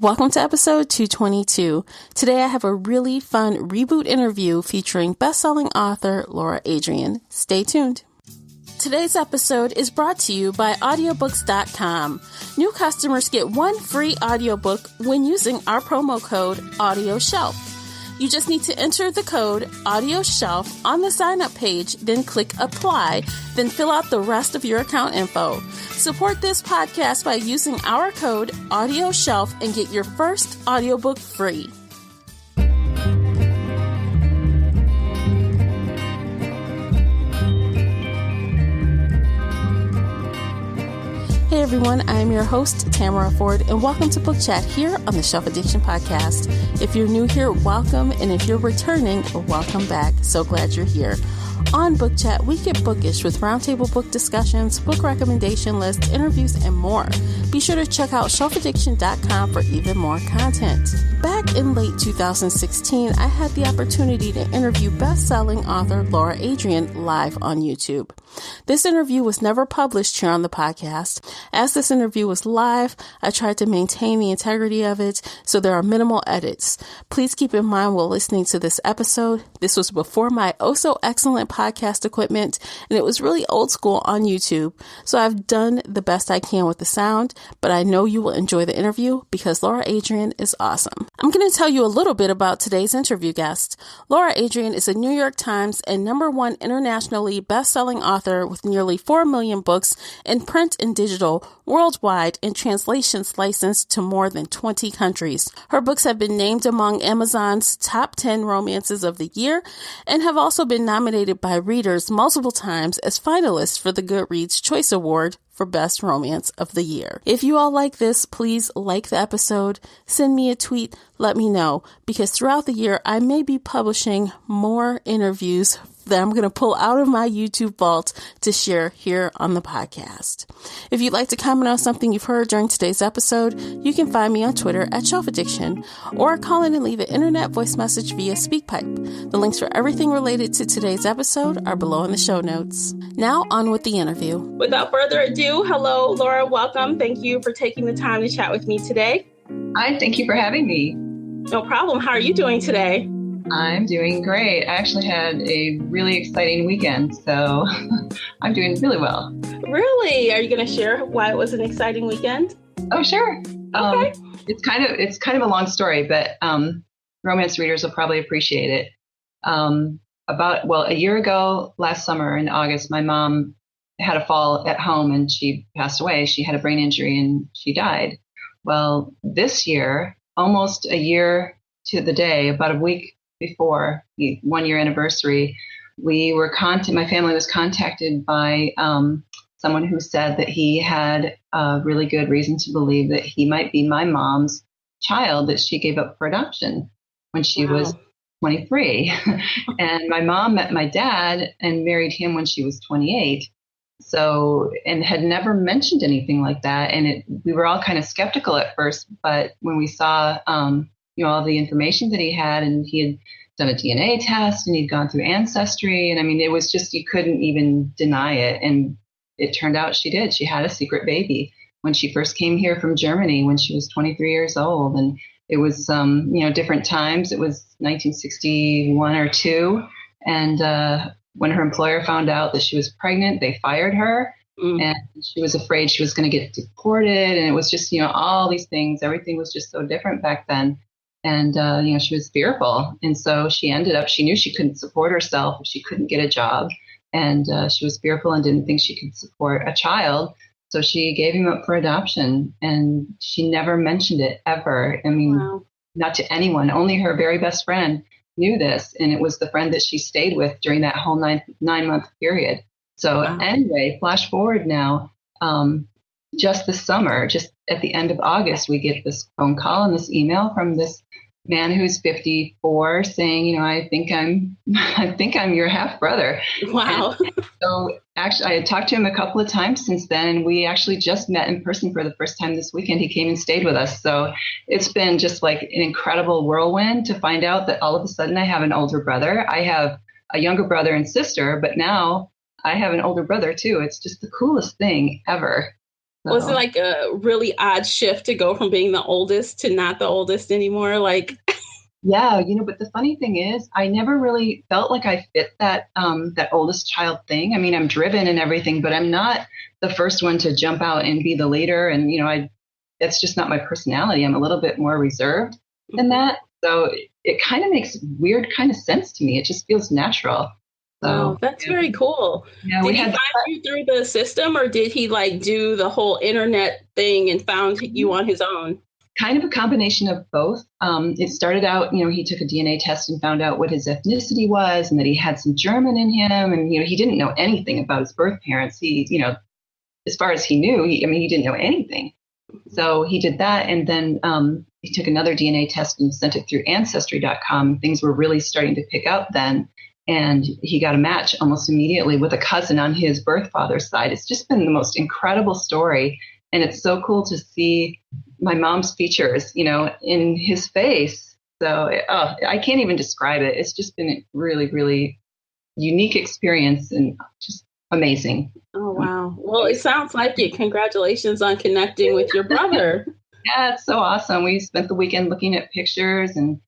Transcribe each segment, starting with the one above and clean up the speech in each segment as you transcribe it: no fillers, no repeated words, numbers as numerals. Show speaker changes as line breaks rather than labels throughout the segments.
Welcome to episode 222. Today I have a really fun Reboot interview featuring best-selling author Lara Adrian. Stay tuned. Today's episode is brought to you by audiobooks.com. New customers get one free audiobook when using our promo code AudioShelf. You just need to enter the code AudioShelf on the sign-up page, then click Apply, then fill out the rest of your account info. Support this podcast by using our code AudioShelf and get your first audiobook free. Hey everyone, I am your host, Tamara Ford, and welcome to Book Chat here on the Shelf Addiction Podcast. If you're new here, welcome, and if you're returning, welcome back. So glad you're here. On Book Chat, we get bookish with roundtable book discussions, book recommendation lists, interviews, and more. Be sure to check out shelfaddiction.com for even more content. Back in late 2016, I had the opportunity to interview best-selling author Lara Adrian live on YouTube. This interview was never published here on the podcast. As this interview was live, I tried to maintain the integrity of it, so there are minimal edits. Please keep in mind while listening to this episode, this was before my oh-so-excellent podcast equipment, and it was really old school on YouTube, so I've done the best I can with the sound, but I know you will enjoy the interview because Lara Adrian is awesome. I'm going to tell you a little bit about today's interview guest. Lara Adrian is a New York Times and #1 internationally best-selling author with nearly 4 million books in print and digital worldwide and translations licensed to more than 20 countries. Her books have been named among Amazon's top 10 romances of the year and have also been nominated by readers multiple times as finalists for the Goodreads Choice Award for Best Romance of the Year. If you all like this, please like the episode, send me a tweet, let me know, because throughout the year I may be publishing more interviews that I'm going to pull out of my YouTube vault to share here on the podcast. If you'd like to comment on something you've heard during today's episode, you can find me on Twitter at Shelf Addiction or call in and leave an internet voice message via SpeakPipe. The links for everything related to today's episode are below in the show notes. Now on with the interview. Without further ado, hello, Lara, welcome. Thank you for taking the time to chat with me today.
Hi, thank you for having me.
No problem. How are you doing today?
I'm doing great. I actually had a really exciting weekend, so I'm doing really well.
Really? Are you going to share why it was an exciting weekend?
Oh, sure.
Okay.
It's kind of a long story, but romance readers will probably appreciate it. A year ago, last summer in August, my mom had a fall at home and she passed away. She had a brain injury and she died. Well, this year, almost a year to the day, about a week before the 1-year anniversary, my family was contacted by someone who said that he had a really good reason to believe that he might be my mom's child that she gave up for adoption when she was 23. And my mom met my dad and married him when she was 28. So, and had never mentioned anything like that. And we were all kind of skeptical at first, but when we saw, all the information that he had, and he had done a DNA test and he'd gone through Ancestry. And I mean, it was just, you couldn't even deny it. And it turned out she did. She had a secret baby when she first came here from Germany when she was 23 years old. And it was, different times. It was 1961 or 2. And when her employer found out that she was pregnant, they fired her. And she was afraid she was going to get deported. And it was just, all these things. Everything was just so different back then. And, she was fearful. And so she knew she couldn't support herself if she couldn't get a job. And she was fearful and didn't think she could support a child. So she gave him up for adoption. And she never mentioned it ever. I mean, not to anyone. Only her very best friend knew this. And it was the friend that she stayed with during that whole 9-month period. So anyway, flash forward now, just this summer, just at the end of August, we get this phone call and this email from this man who's 54 saying, I think I'm your half brother.
Wow.
And so actually, I had talked to him a couple of times since then, and we actually just met in person for the first time this weekend. He came and stayed with us. So it's been just like an incredible whirlwind to find out that all of a sudden I have an older brother. I have a younger brother and sister, but now I have an older brother too. It's just the coolest thing ever.
Was it
So
like a really odd shift to go from being the oldest to not the oldest anymore? Like,
yeah, but the funny thing is, I never really felt like I fit that oldest child thing. I mean, I'm driven and everything, but I'm not the first one to jump out and be the leader. And that's just not my personality. I'm a little bit more reserved than that. So it kind of makes weird kind of sense to me. It just feels natural. So
wow, that's very cool.
yeah,
Did
we
he
had
find you through the system, or did he like do the whole internet thing and found you on his own?
kind of a combination of both. It started out, he took a DNA test and found out what his ethnicity was and that he had some German in him. And, he didn't know anything about his birth parents. He, as far as he knew, he didn't know anything. So he did that. And then he took another DNA test and sent it through ancestry.com. Things were really starting to pick up then. And he got a match almost immediately with a cousin on his birth father's side. It's just been the most incredible story. And it's so cool to see my mom's features, in his face. So I can't even describe it. It's just been a really, really unique experience and just amazing.
Oh, wow. Well, it sounds like it. Congratulations on connecting with your brother.
Yeah, it's so awesome. We spent the weekend looking at pictures and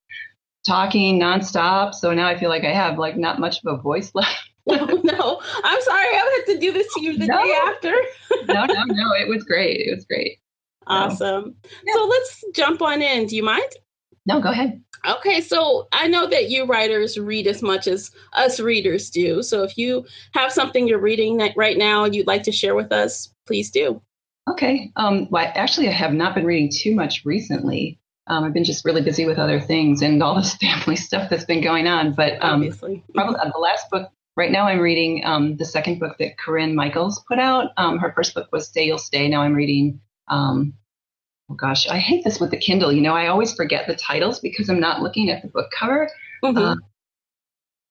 talking nonstop. So now I feel like I have like not much of a voice left.
Oh, no, I'm sorry. I had to do this to you the day after.
No. It was great. It was great.
Awesome. So let's jump on in. Do you mind?
No, go ahead.
Okay, so I know that you writers read as much as us readers do. So if you have something you're reading right now and you'd like to share with us, please do.
Okay. Well, actually, I have not been reading too much recently. I've been just really busy with other things and all this family stuff that's been going on. But
obviously,
probably the last book. Right now, I'm reading the second book that Corinne Michaels put out. Her first book was Stay, You'll Stay. Now I'm reading, oh gosh, I hate this with the Kindle. I always forget the titles because I'm not looking at the book cover.
Mm-hmm.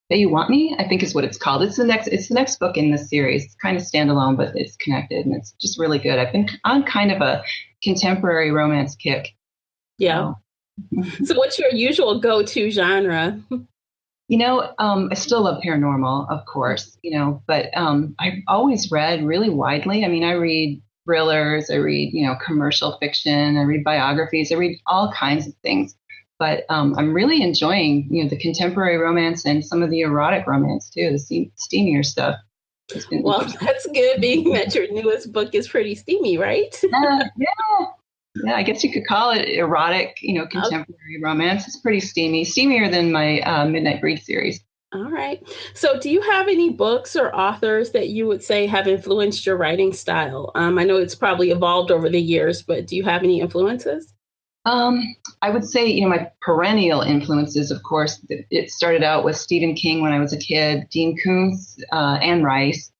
That You Want Me, I think is what it's called. It's the next book in this series. It's kind of standalone, but it's connected and it's just really good. I've been on kind of a contemporary romance kick.
Yeah. So what's your usual go-to genre?
I still love paranormal, of course, but I've always read really widely. I mean, I read thrillers, I read, commercial fiction, I read biographies, I read all kinds of things. But I'm really enjoying, the contemporary romance and some of the erotic romance too, the steamier stuff.
Well, that's good, being that your newest book is pretty steamy, right?
Yeah, I guess you could call it erotic, contemporary romance. It's pretty steamier than my Midnight Breed series.
All right. So do you have any books or authors that you would say have influenced your writing style? I know it's probably evolved over the years, but do you have any influences?
I would say, my perennial influences, of course, it started out with Stephen King when I was a kid, Dean Koontz, Anne Rice.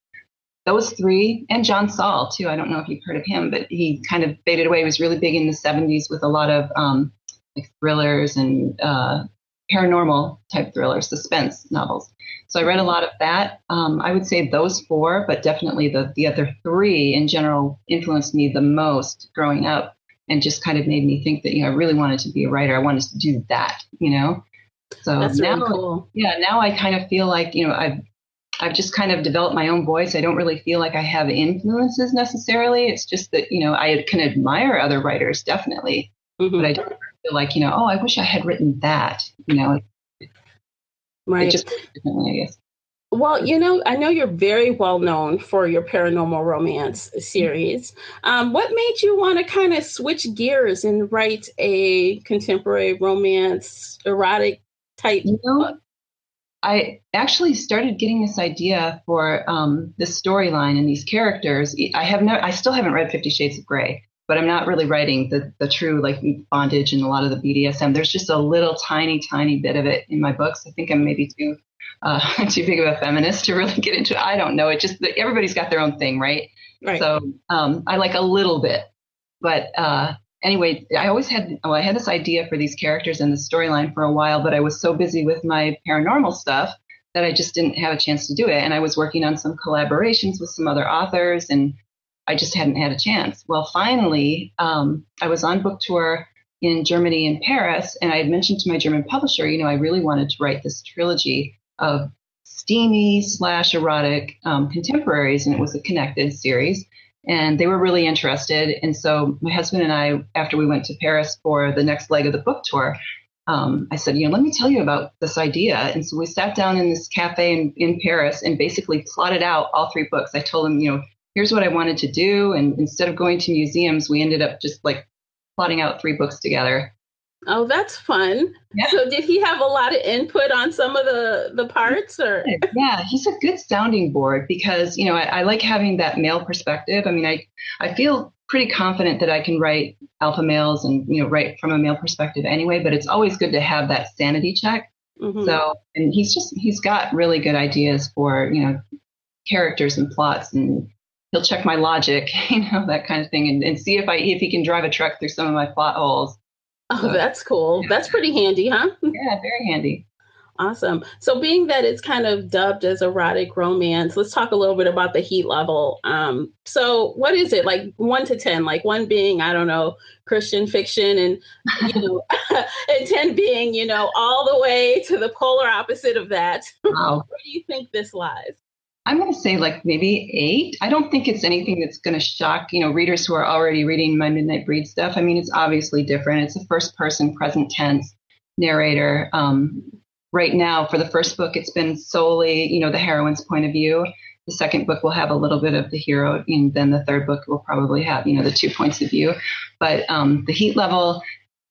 Those three, and John Saul, too. I don't know if you've heard of him, but he kind of faded away. He was really big in the 70s with a lot of like thrillers and paranormal type thrillers, suspense novels. So I read a lot of that. I would say those four, but definitely the other three in general influenced me the most growing up and just kind of made me think that, I really wanted to be a writer. I wanted to do that, So
that's
now,
really cool.
Yeah, now I kind of feel like, I've just kind of developed my own voice. I don't really feel like I have influences necessarily. It's just that, I can admire other writers, definitely. Mm-hmm. But I don't feel like, I wish I had written that,
Right.
It just differently, I guess.
Well, I know you're very well known for your paranormal romance series. What made you want to kind of switch gears and write a contemporary romance, erotic type book?
I actually started getting this idea for this storyline and these characters. I still haven't read 50 Shades of Grey, but I'm not really writing the true like bondage and a lot of the BDSM. There's just a little tiny bit of it in my books. I think I'm maybe too big of a feminist to really get into it. I don't know. It just everybody's got their own thing, right?
Right.
So I like a little bit, but anyway, I had this idea for these characters and the storyline for a while, but I was so busy with my paranormal stuff that I just didn't have a chance to do it. And I was working on some collaborations with some other authors, and I just hadn't had a chance. Well, finally, I was on book tour in Germany and Paris, and I had mentioned to my German publisher, I really wanted to write this trilogy of steamy / erotic contemporaries, and it was a connected series. And they were really interested. And so my husband and I, after we went to Paris for the next leg of the book tour, I said, let me tell you about this idea. And so we sat down in this cafe in Paris and basically plotted out all 3 books. I told him, here's what I wanted to do. And instead of going to museums, we ended up just like plotting out 3 books together.
Oh, that's fun.
Yeah.
So did he have a lot of input on some of the parts? Or?
Yeah, he's a good sounding board because, I like having that male perspective. I mean, I feel pretty confident that I can write alpha males and, write from a male perspective anyway, but it's always good to have that sanity check. Mm-hmm. So, and he's got really good ideas for, characters and plots, and he'll check my logic, that kind of thing, and see if he can drive a truck through some of my plot holes.
Oh, so, that's cool. Yeah. That's pretty handy, huh?
Yeah, very handy.
Awesome. So being that it's kind of dubbed as erotic romance, let's talk a little bit about the heat level. So what is it, like 1 to 10, like 1 being, I don't know, Christian fiction, and, and 10 being, all the way to the polar opposite of that. Wow. Where do you think this lies?
I'm going to say like maybe 8. I don't think it's anything that's going to shock, readers who are already reading my Midnight Breed stuff. I mean, it's obviously different. It's a first person present tense narrator. Right now, for the first book, it's been solely, the heroine's point of view. The second book will have a little bit of the hero, and then the third book will probably have, the 2 points of view. But the heat level,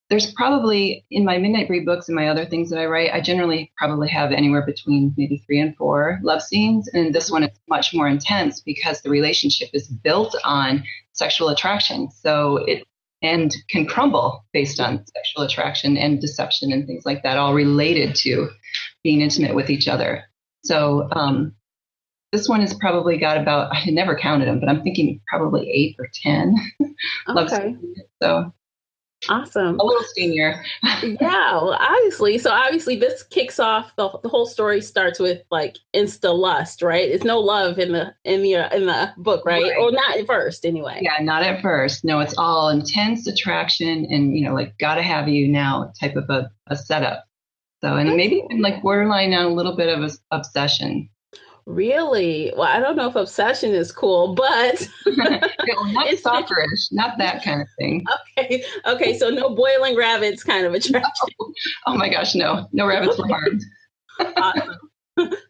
there's probably, in my Midnight Breed books and my other things that I write, I generally probably have anywhere between maybe 3 and 4 love scenes. And this one is much more intense because the relationship is built on sexual attraction. So and can crumble based on sexual attraction and deception and things like that, all related to being intimate with each other. So this one has probably got about, I never counted them, but I'm thinking probably 8 or 10.
Okay.
So
awesome.
A little senior.
Yeah, well, obviously this kicks off, the whole story starts with like insta lust, right? It's no love in the book, right? Or not at first anyway.
Yeah, not at first. No, it's all intense attraction and, like gotta have you now type of a setup. So, and maybe even like borderline on a little bit of a obsession.
Really? Well, I don't know if obsession is cool, but
not stalkerish, not that kind of thing.
Okay. So no boiling rabbits kind of attraction.
No. Oh my gosh, no rabbits were harmed.
Awesome.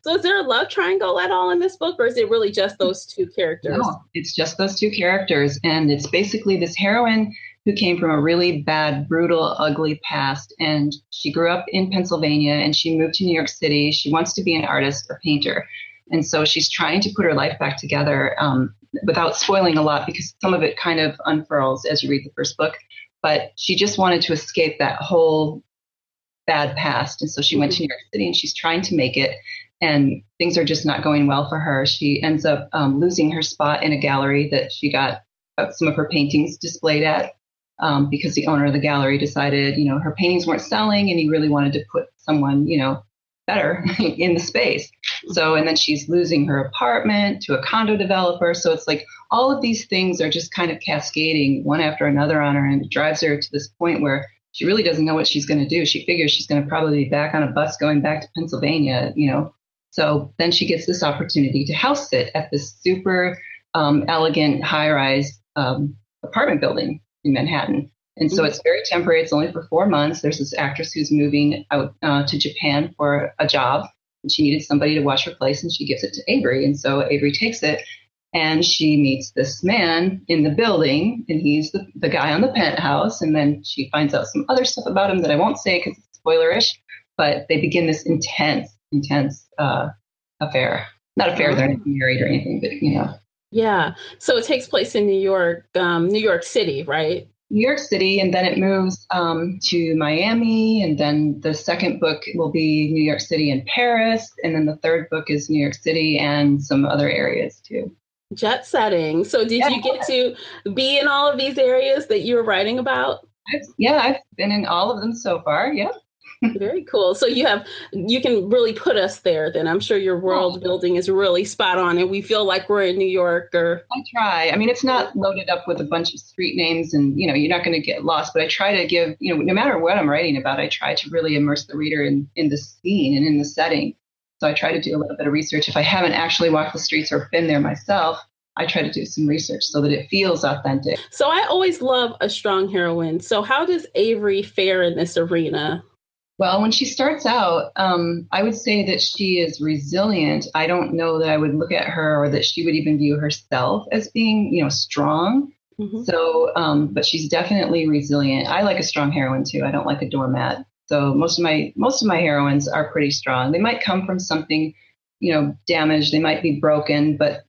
So is there a love triangle at all in this book, or is it really just those 2 characters?
No, it's just those 2 characters, and it's basically this heroine who came from a really bad, brutal, ugly past, and she grew up in Pennsylvania, and she moved to New York City. She wants to be an artist, a painter. And so she's trying to put her life back together without spoiling a lot, because some of it kind of unfurls as you read the first book. But she just wanted to escape that whole bad past. And so she went to New York City and she's trying to make it. And things are just not going well for her. She ends up losing her spot in a gallery that she got some of her paintings displayed at because the owner of the gallery decided, her paintings weren't selling and he really wanted to put someone, better in the space. So, and then she's losing her apartment to a condo developer. So it's like all of these things are just kind of cascading one after another on her, and it drives her to this point where she really doesn't know what she's going to do. She figures she's going to probably be back on a bus going back to Pennsylvania, So then she gets this opportunity to house sit at this super elegant high-rise apartment building in Manhattan. And so it's very temporary. It's only for 4 months. There's this actress who's moving out to Japan for a job, and she needed somebody to watch her place, and she gives it to Avery. And so Avery takes it, and she meets this man in the building, and he's the guy on the penthouse. And then she finds out some other stuff about him that I won't say because it's spoilerish, but they begin this intense affair. Not affair, they're not married or anything, but
Yeah. So it takes place in New York City, right?
New York City, and then it moves to Miami, and then the second book will be New York City and Paris, and then the third book is New York City and some other areas too.
Jet setting. So did you get to be in all of these areas that you were writing about?
I've been in all of them so far. Yeah.
Very cool. So you can really put us there then. I'm sure your world building is really spot on and we feel like we're in New York. I
try. I mean, it's not loaded up with a bunch of street names and, you're not going to get lost, but I try to give, no matter what I'm writing about, I try to really immerse the reader in the scene and in the setting. So I try to do a little bit of research. If I haven't actually walked the streets or been there myself, I try to do some research so that it feels authentic.
So I always love a strong heroine. So how does Avery fare in this arena?
Well, when she starts out, I would say that she is resilient. I don't know that I would look at her or that she would even view herself as being, strong. Mm-hmm. So, but she's definitely resilient. I like a strong heroine too. I don't like a doormat. So most of my heroines are pretty strong. They might come from something, damaged. They might be broken, but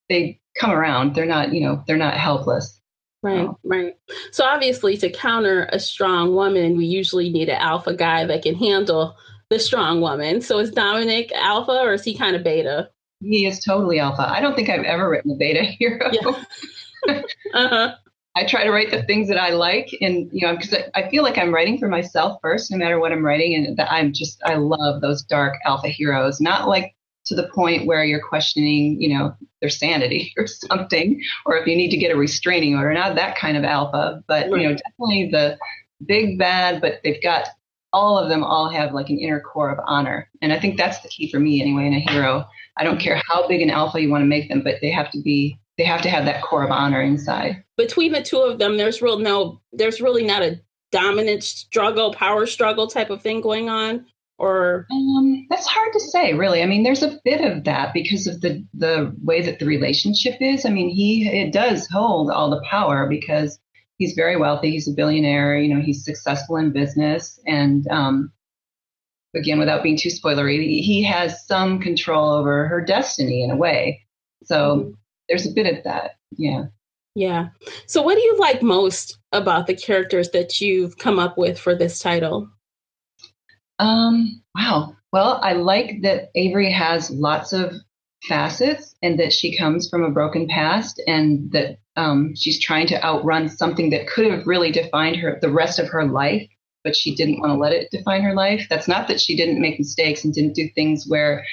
they come around. They're not helpless.
Right, right. So obviously to counter a strong woman, we usually need an alpha guy that can handle the strong woman. So is Dominic alpha or is he kind of beta?
He is totally alpha. I don't think I've ever written a beta hero. Yeah. Uh-huh. I try to write the things that I like and, because I feel like I'm writing for myself first, no matter what I'm writing. And that I love those dark alpha heroes, not like to the point where you're questioning, their sanity or something, or if you need to get a restraining order, not that kind of alpha, but,
right.
Definitely the big bad, but they've got all of them all have like an inner core of honor. And I think that's the key for me anyway, in a hero. I don't care how big an alpha you want to make them, but they have to have that core of honor inside.
Between the two of them, there's really not a dominant struggle, power struggle type of thing going on. Or
that's hard to say, really. I mean, there's a bit of that because of the way that the relationship is. I mean, it does hold all the power because he's very wealthy. He's a billionaire. He's successful in business. And again, without being too spoilery, he has some control over her destiny in a way. So there's a bit of that. Yeah.
Yeah. So what do you like most about the characters that you've come up with for this title?
Wow. Well, I like that Avery has lots of facets and that she comes from a broken past and that she's trying to outrun something that could have really defined her the rest of her life, but she didn't want to let it define her life. That's not that she didn't make mistakes and didn't do things where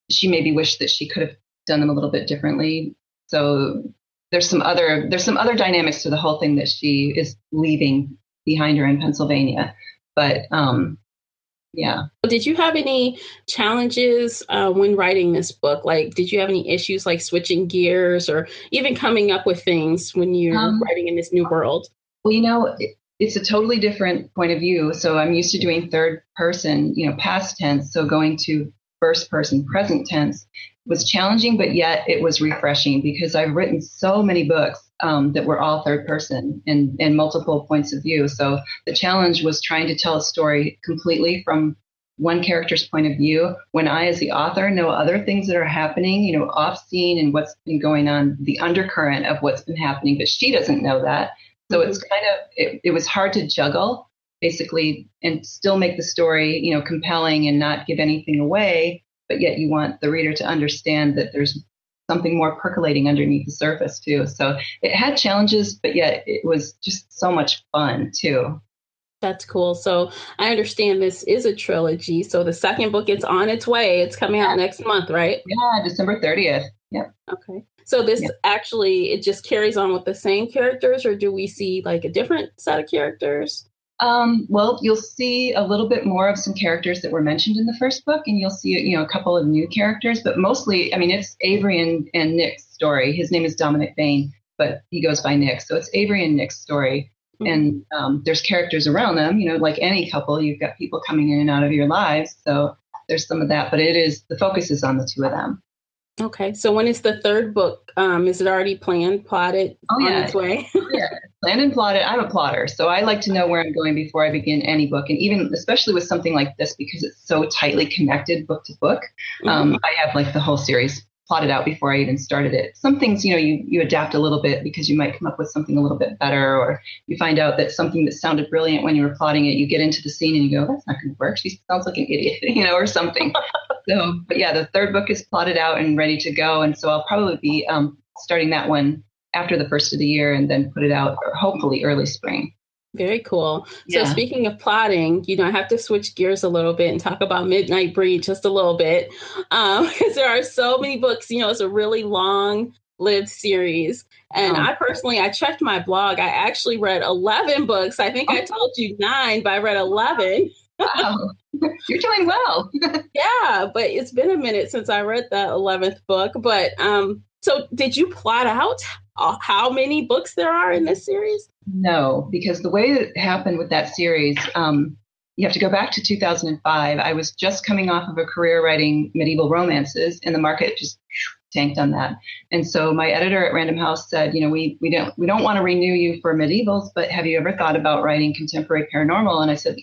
she maybe wished that she could have done them a little bit differently. So there's some other dynamics to the whole thing that she is leaving behind her in Pennsylvania. But yeah.
Did you have any challenges when writing this book? Like, did you have any issues like switching gears or even coming up with things when you're writing in this new world?
Well, it's a totally different point of view. So I'm used to doing third person, past tense. So going to first person present tense was challenging, but yet it was refreshing because I've written so many books that were all third person and multiple points of view. So the challenge was trying to tell a story completely from one character's point of view when I, as the author, know other things that are happening, off scene and what's been going on, the undercurrent of what's been happening, but she doesn't know that. So it's kind of, it was hard to juggle basically and still make the story, compelling and not give anything away, but yet you want the reader to understand that there's something more percolating underneath the surface too. So it had challenges, but yet it was just so much fun too.
That's cool. So I understand this is a trilogy. So the second book is on its way. It's coming out next month, right?
Yeah, December 30th. Yep.
Okay. So this actually, it just carries on with the same characters, or do we see like a different set of characters?
Well, you'll see a little bit more of some characters that were mentioned in the first book, and you'll see, a couple of new characters, but mostly, it's Avery and Nick's story. His name is Dominic Bain, but he goes by Nick. So it's Avery and Nick's story. Mm-hmm. And there's characters around them, like any couple, you've got people coming in and out of your lives. So there's some of that, but the focus is on the two of them.
Okay. So when is the third book? Is it already plotted on its way?
Yeah, planned and plotted. I'm a plotter, so I like to know where I'm going before I begin any book. And even, especially with something like this, because it's so tightly connected book to book, I have like the whole series plotted out before I even started it. Some things, you adapt a little bit because you might come up with something a little bit better, or you find out that something that sounded brilliant when you were plotting it, you get into the scene and you go, that's not going to work. She sounds like an idiot, or something. So, but yeah, the third book is plotted out and ready to go. And so I'll probably be starting that one after the first of the year and then put it out hopefully early spring.
Very cool. Yeah. So speaking of plotting, I have to switch gears a little bit and talk about Midnight Breed just a little bit because there are so many books. It's a really long-lived series. And I checked my blog. I actually read 11 books. I think I told you 9, but I read 11.
Wow, you're doing well.
Yeah, but it's been a minute since I read that 11th book. But So did you plot out how many books there are in this series?
No, because the way it happened with that series, you have to go back to 2005. I was just coming off of a career writing medieval romances, and the market just tanked on that. And so my editor at Random House said, we don't want to renew you for medievals, but have you ever thought about writing contemporary paranormal? And I said,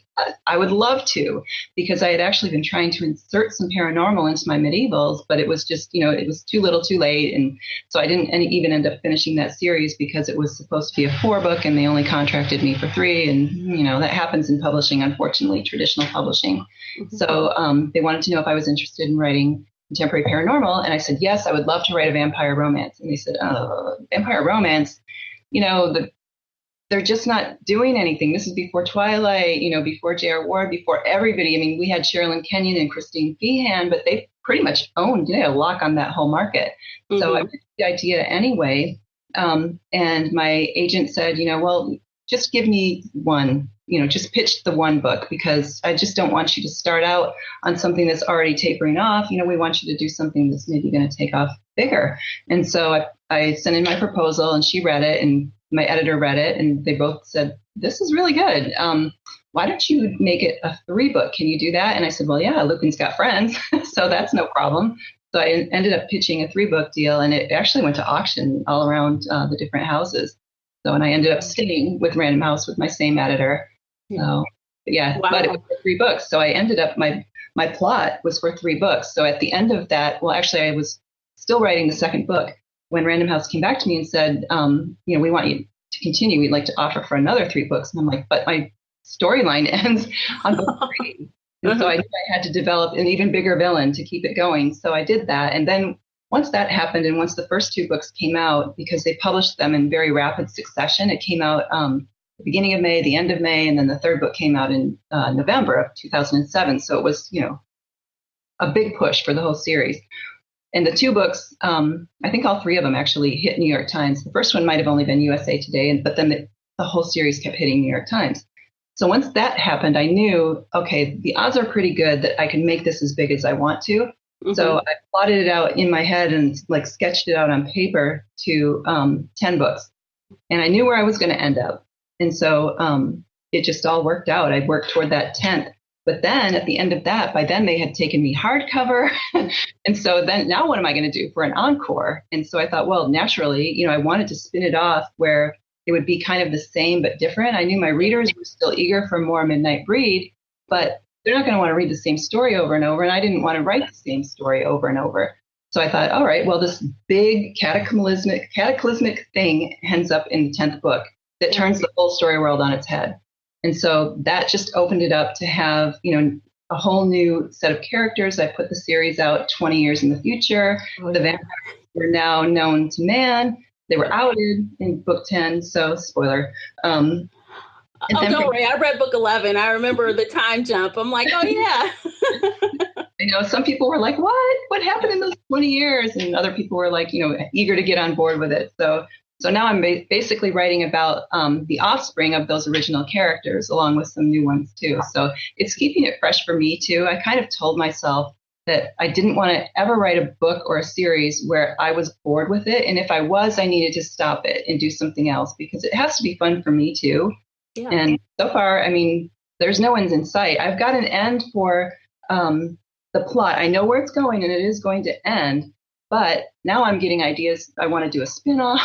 I would love to, because I had actually been trying to insert some paranormal into my medievals, but it was just, it was too little too late. And so I didn't even end up finishing that series because it was supposed to be a 4-book and they only contracted me for 3. And, that happens in publishing, unfortunately, traditional publishing. Mm-hmm. So they wanted to know if I was interested in writing contemporary paranormal. And I said, yes, I would love to write a vampire romance. And they said, vampire romance, they're just not doing anything. This is before Twilight, before J.R. Ward, before everybody. I mean, we had Sherilyn Kenyon and Christine Feehan, but they pretty much owned, a lock on that whole market. Mm-hmm. So I pitched the idea anyway. And my agent said, well, just give me one. Just pitch the 1 book, because I just don't want you to start out on something that's already tapering off. We want you to do something that's maybe going to take off bigger. And so I sent in my proposal, and she read it, and my editor read it, and they both said, this is really good. Why don't you make it a 3-book? Can you do that? And I said, well, yeah, Lucan's got friends, so that's no problem. So I ended up pitching a 3-book deal, and it actually went to auction all around the different houses. So, and I ended up staying with Random House with my same editor. So, yeah, wow. But it was for 3 books. So I ended up, my plot was for 3 books. So at the end of that, well, actually, I was still writing the 2nd book when Random House came back to me and said, we want you to continue. We'd like to offer for another 3 books. And I'm like, but my storyline ends on book 3. And so I knew I had to develop an even bigger villain to keep it going. So I did that. And then once that happened, and once the first 2 books came out, because they published them in very rapid succession, it came out the beginning of May, the end of May, and then the 3rd book came out in November of 2007. So it was, a big push for the whole series. And the 2 books, I think all 3 of them actually hit New York Times. The first one might have only been USA Today, but then the whole series kept hitting New York Times. So once that happened, I knew, okay, the odds are pretty good that I can make this as big as I want to. Mm-hmm. So I plotted it out in my head and sketched it out on paper to 10 books. And I knew where I was going to end up. And so it just all worked out. I worked toward that 10th. But then at the end of that, by then they had taken me hardcover. And so then now what am I going to do for an encore? And so I thought, well, naturally, I wanted to spin it off where it would be kind of the same but different. I knew my readers were still eager for more Midnight Breed, but they're not going to want to read the same story over and over. And I didn't want to write the same story over and over. So I thought, all right, well, this big cataclysmic thing ends up in the 10th book that turns the whole story world on its head. And so that just opened it up to have, a whole new set of characters. I put the series out 20 years in the future. Oh, yeah. The vampires were now known to man. They were outed in book 10. So spoiler. Don't
worry. I read book 11. I remember the time jump. I'm like, oh, yeah.
I know some people were like, what happened in those 20 years? And other people were like, eager to get on board with it. So now I'm basically writing about the offspring of those original characters, along with some new ones, too. So it's keeping it fresh for me, too. I kind of told myself that I didn't want to ever write a book or a series where I was bored with it. And if I was, I needed to stop it and do something else, because it has to be fun for me, too. Yeah. And so far, there's no end in sight. I've got an end for the plot. I know where it's going, and it is going to end. But now I'm getting ideas. I want to do a spinoff,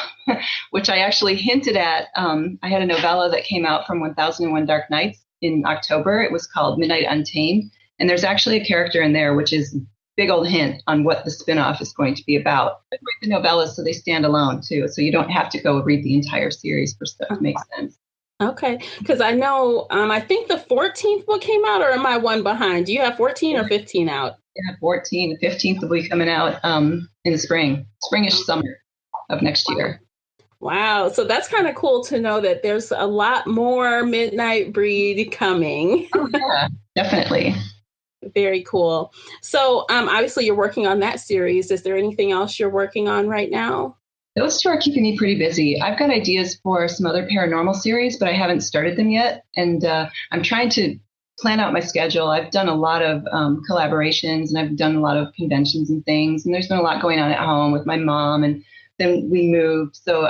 which I actually hinted at. I had a novella that came out from 1001 Dark Nights in October. It was called Midnight Untamed. And there's actually a character in there, which is a big old hint on what the spinoff is going to be about. I write the novellas so they stand alone, too. So you don't have to go read the entire series for stuff to make sense.
Okay. Because I know, I think the 14th book came out, or am I one behind? Do you have 14 or 15 out?
Yeah, 14. The 15th will be coming out in the springish summer of next year.
Wow. So that's kind of cool to know that there's a lot more Midnight Breed coming.
Oh, yeah, definitely.
Very cool. So obviously you're working on that series. Is there anything else you're working on right now?
Those 2 are keeping me pretty busy. I've got ideas for some other paranormal series, but I haven't started them yet. And I'm trying to plan out my schedule. I've done a lot of collaborations, and I've done a lot of conventions and things. And there's been a lot going on at home with my mom, and then we moved. So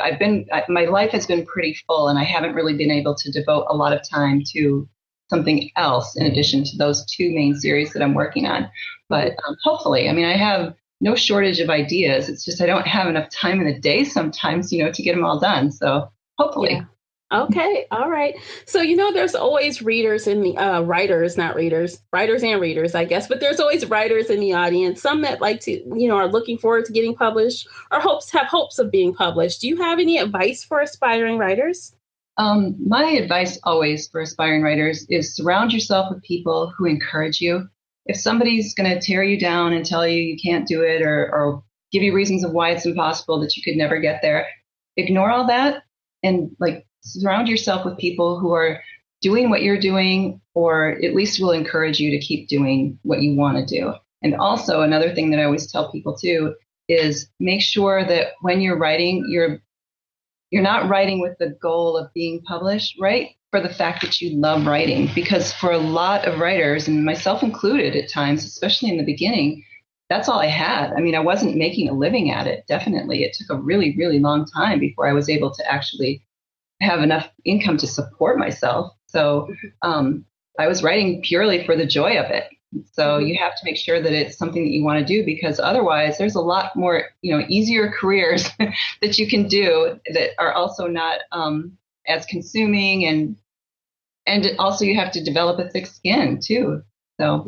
my life has been pretty full, and I haven't really been able to devote a lot of time to something else in addition to those two main series that I'm working on. But hopefully, I mean, I have no shortage of ideas. It's just I don't have enough time in the day sometimes, to get them all done. So hopefully.
Yeah. Okay. All right. So, there's always readers in the writers, not readers, writers and readers, I guess. But there's always writers in the audience, some that like to, are looking forward to getting published or have hopes of being published. Do you have any advice for aspiring writers?
My advice always for aspiring writers is surround yourself with people who encourage you. If somebody's going to tear you down and tell you can't do it or give you reasons of why it's impossible, that you could never get there, ignore all that and surround yourself with people who are doing what you're doing, or at least will encourage you to keep doing what you want to do. And also another thing that I always tell people too is make sure that when you're writing, you're not writing with the goal of being published, right? For the fact that you love writing, because for a lot of writers, and myself included at times, especially in the beginning, that's all I had. I mean, I wasn't making a living at it. Definitely. It took a really, really long time before I was able to actually have enough income to support myself. So I was writing purely for the joy of it. So you have to make sure that it's something that you want to do, because otherwise there's a lot more, easier careers that you can do that are also not as consuming, and also you have to develop a thick skin too. So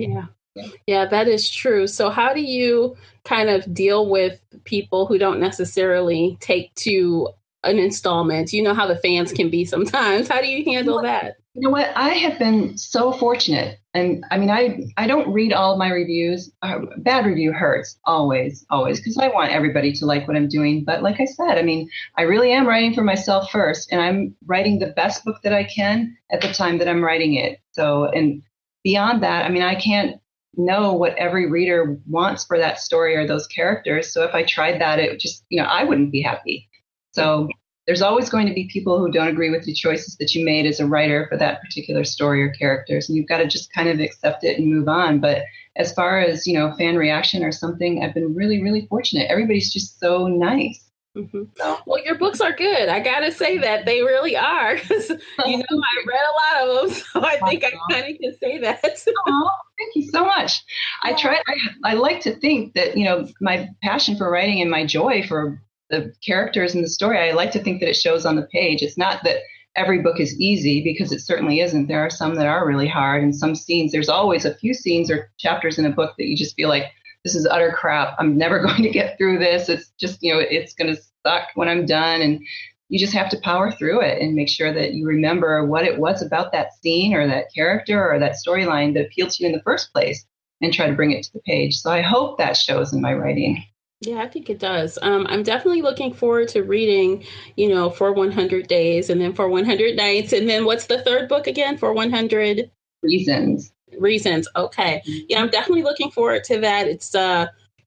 yeah, that is true. So how do you kind of deal with people who don't necessarily take to an installment? You know how the fans can be sometimes. How do you handle that?
You know what? I have been so fortunate. And I mean, I don't read all of my reviews. Bad review hurts always, because I want everybody to like what I'm doing. But like I said, I mean, I really am writing for myself first, and I'm writing the best book that I can at the time that I'm writing it. So, and beyond that, I mean, I can't know what every reader wants for that story or those characters. So if I tried that, it would just, I wouldn't be happy. So there's always going to be people who don't agree with the choices that you made as a writer for that particular story or characters. And you've got to just kind of accept it and move on. But as far as, fan reaction or something, I've been really, really fortunate. Everybody's just so nice.
Mm-hmm. So. Well, your books are good. I got to say that they really are. I read a lot of them, so I think I kind of can say that.
Oh, thank you so much. Yeah. I like to think that, my passion for writing and my joy for the characters in the story, I like to think that it shows on the page. It's not that every book is easy, because it certainly isn't. There are some that are really hard, and some scenes, there's always a few scenes or chapters in a book that you just feel like, this is utter crap. I'm never going to get through this. It's just, it's going to suck when I'm done. And you just have to power through it and make sure that you remember what it was about that scene or that character or that storyline that appealed to you in the first place, and try to bring it to the page. So I hope that shows in my writing.
Yeah, I think it does. I'm definitely looking forward to reading, for 100 Days, and then for 100 Nights. And then what's the third book again? For 100
Reasons.
Okay. Yeah, I'm definitely looking forward to that. It's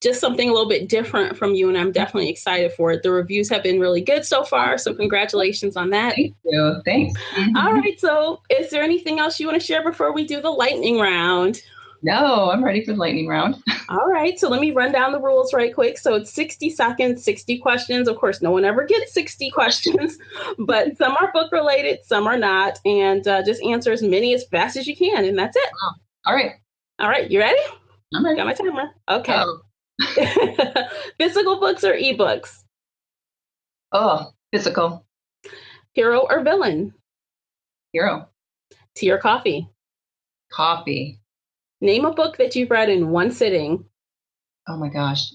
just something a little bit different from you, and I'm definitely excited for it. The reviews have been really good so far, so congratulations on that.
Thank you. Thanks.
All right. So is there anything else you want to share before we do the lightning round?
No, I'm ready for the lightning round.
All right. So let me run down the rules right quick. So it's 60 seconds, 60 questions. Of course, no one ever gets 60 questions, but some are book related, some are not. And just answer as many as fast as you can. And that's it.
Wow. All right.
All right. You ready?
I'm ready.
Got my timer. Okay. Physical books or ebooks?
Oh, physical.
Hero or villain?
Hero.
Tea or coffee?
Coffee.
Name a book that you've read in one sitting.
Oh my gosh.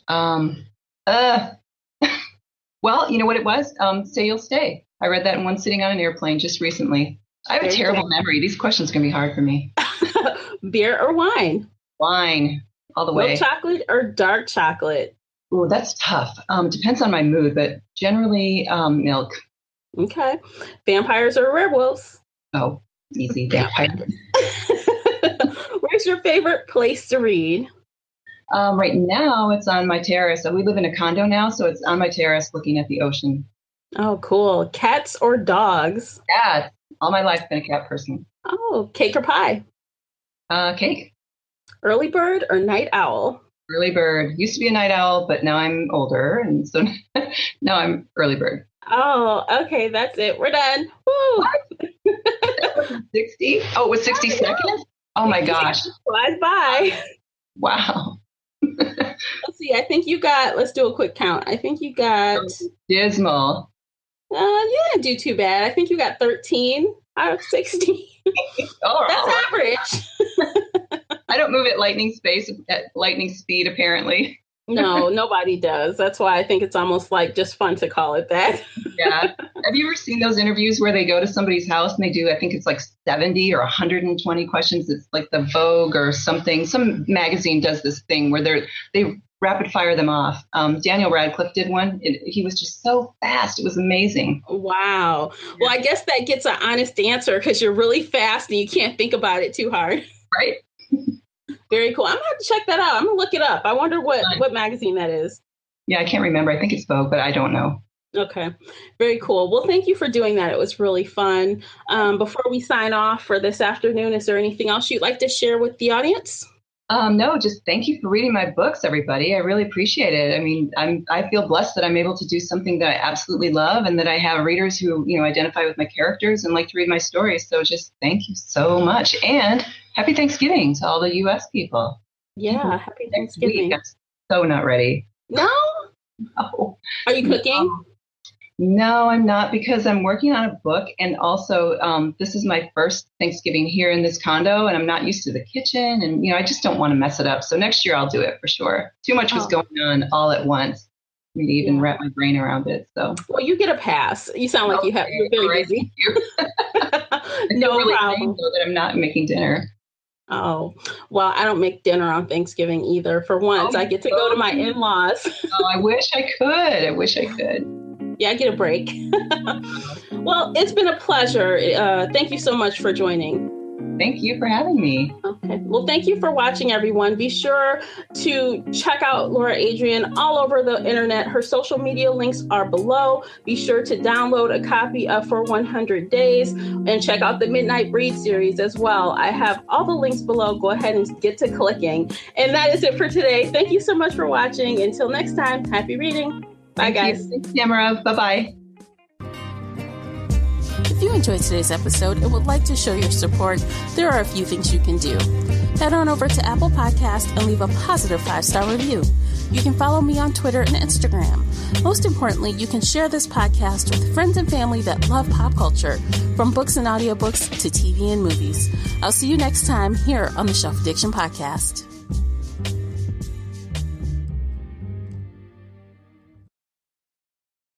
Well, you know what it was? Say You'll Stay. I read that in one sitting on an airplane just recently. I have a terrible memory. These questions can be hard for me.
Beer or wine?
Wine, all the way.
Milk chocolate or dark chocolate?
Oh, that's tough. Depends on my mood, but generally milk.
Okay. Vampires or werewolves?
Oh, easy. Vampires.
Where's your favorite place to read?
Right now, it's on my terrace. We live in a condo now, so it's on my terrace looking at the ocean.
Oh, cool. Cats or dogs?
Cats. All my life, been a cat person.
Oh, cake or pie?
Cake.
Early bird or night owl?
Early bird. Used to be a night owl, but now I'm older, and so now I'm early bird.
Oh, okay, that's it. We're done. Woo!
60? Oh, it was 60 seconds? Oh my gosh.
Flies by.
Wow.
Let's see. I think you got, let's do a quick count. I think you got.
Dismal.
You didn't do too bad. I think you got 13 out of 60.
Oh,
that's average.
I don't move at lightning speed, apparently.
No, nobody does. That's why I think it's almost like just fun to call it that.
Yeah. Have you ever seen those interviews where they go to somebody's house and they do, I think it's like 70 or 120 questions? It's like the Vogue or something. Some magazine does this thing where they rapid fire them off. Daniel Radcliffe did one. He was just so fast. It was amazing.
Wow. Well, I guess that gets an honest answer because you're really fast and you can't think about it too hard.
Right.
Very cool. I'm going to have to check that out. I'm going to look it up. I wonder what magazine that is.
Yeah, I can't remember. I think it's Vogue, but I don't know.
Okay. Very cool. Well, thank you for doing that. It was really fun. Before we sign off for this afternoon, is there anything else you'd like to share with the audience?
No, just thank you for reading my books, everybody. I really appreciate it. I mean, I feel blessed that I'm able to do something that I absolutely love and that I have readers who, identify with my characters and like to read my stories. So just thank you so much. And happy Thanksgiving to all the U.S. people.
Yeah, happy Thanksgiving.
I'm so not ready.
No?
No.
Are you cooking?
No, I'm not, because I'm working on a book, and also this is my first Thanksgiving here in this condo, and I'm not used to the kitchen, and I just don't want to mess it up. So next year I'll do it for sure. Too much was going on all at once. I mean, to even wrap my brain around it. So
well, you get a pass. You sound like you're very busy. No
really
problem.
That I'm not making dinner.
Oh, well, I don't make dinner on Thanksgiving either. For once, I get to go to my in-laws.
Oh, I wish I could.
Yeah, I get a break. Well, it's been a pleasure. Thank you so much for joining.
Thank you for having me.
Okay. Well, thank you for watching, everyone. Be sure to check out Lara Adrian all over the internet. Her social media links are below. Be sure to download a copy of For 100 Days and check out the Midnight Breed series as well. I have all the links below. Go ahead and get to clicking. And that is it for today. Thank you so much for watching. Until next time, happy reading. Bye, guys.
Thanks, Tamara. Bye-bye.
If you enjoyed today's episode and would like to show your support, there are a few things you can do. Head on over to Apple Podcasts and leave a positive 5-star review. You can follow me on Twitter and Instagram. Most importantly, you can share this podcast with friends and family that love pop culture, from books and audiobooks to TV and movies. I'll see you next time here on the Shelf Addiction Podcast.